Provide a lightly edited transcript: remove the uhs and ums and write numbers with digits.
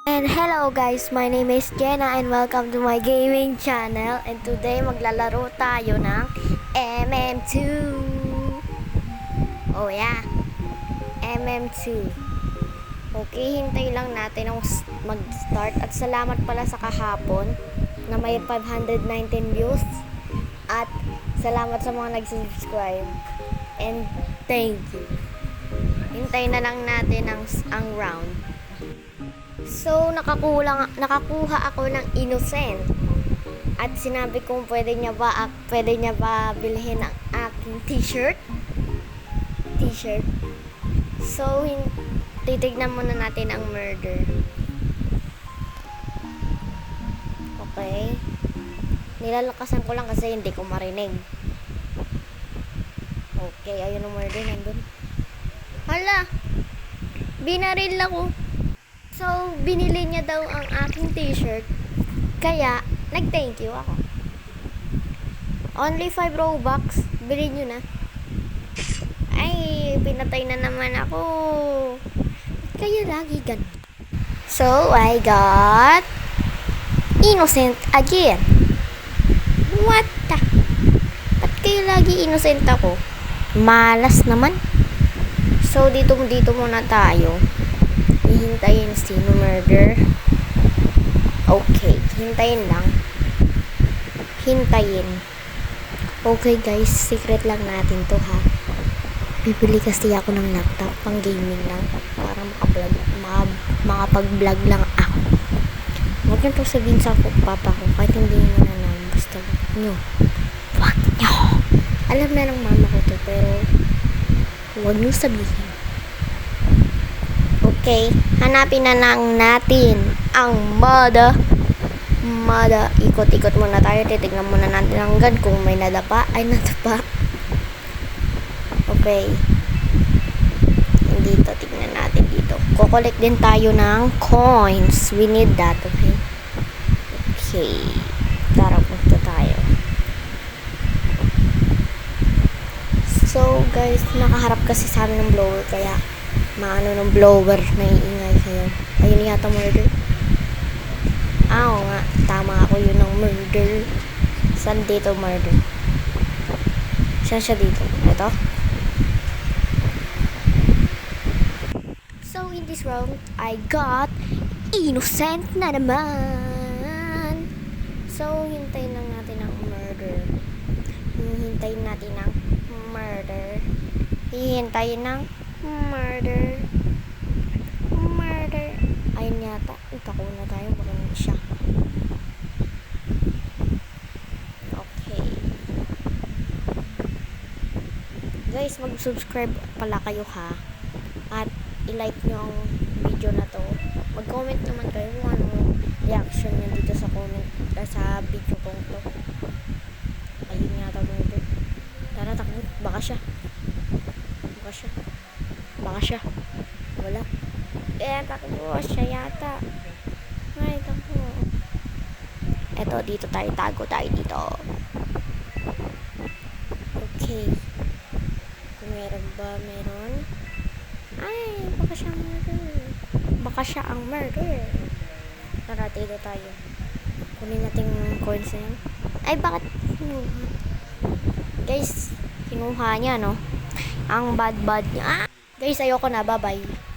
And hello guys, my name is Jenna and welcome to my gaming channel. And today maglalaro tayo ng MM2. Oh yeah, MM2. Okay, hintay lang natin ang mag-start. At salamat pala sa kahapon na may 519 views. At salamat sa mga nag-subscribe. And thank you. Hintay na lang natin ang round. So, nakakuha ako ng innocent. At sinabi kong pwede niya ba bilhin ang aking t-shirt. So, titignan muna natin ang murder. Okay. Nilalakasan ko lang kasi hindi ko marinig. Okay, ayun ang murder nandun. Hala! Binaril ako. So, binili niya daw ang aking t-shirt. Kaya, nag-thank you ako. Only 5 Robux. Bili nyo na. Ay, pinatay na naman ako. Kaya lagi ganun. So, I got innocent again. What the? Ba't kayo lagi innocent ako? Malas naman. So, dito muna tayo. Hihintayin sino murder. Okay, hintayin lang. Okay guys, secret lang natin to ha. Bibili kasi ako ng laptop pang gaming lang para makapag-vlog lang ako. Huwag niyo po sabihin sa papa ko kahit hindi nyo na naman. Basta wag nyo. Alam na ng mama ko to pero huwag nyo sabihin. Okay, hanapin na lang natin ang mada. Ikot-ikot muna tayo. Titignan muna natin hanggang kung may nadapa. Okay. Dito, tignan natin dito. Kukolect din tayo ng coins. We need that, okay? Okay. Tara, punta tayo. So, guys, nakaharap kasi sa amin ng blower, kaya maano ng blower na iingay kayo. Ayun yata murder. Oo nga, tama ako yun ng murder. Saan dito murder? Saan siya dito? Ito? So in this round, I got innocent na naman. So hintayin lang natin ang murder. Hihintayin natin ang murder. Ayun yata. Tako na tayo. Magaling siya. Okay. Guys, mag-subscribe pala kayo ha. At i-like nyo ang video na to. Mag-comment naman kayo kung ano reaction nyo dito sa comment sa video kong to. Ayun yata murder. Tara, takbo. Baka siya. Wala. Takbo siya yata. Ay, takbo. Eto, dito tayo. Tago tayo dito. Okay. Kung meron ba? Meron. Ay, baka siya ang murder. Tara, dito tayo. Kunin natin yung coins na yun. Ay, bakit? Guys, kinuha niya, no? Ang bad niya. Guys, ayoko na. Bye-bye.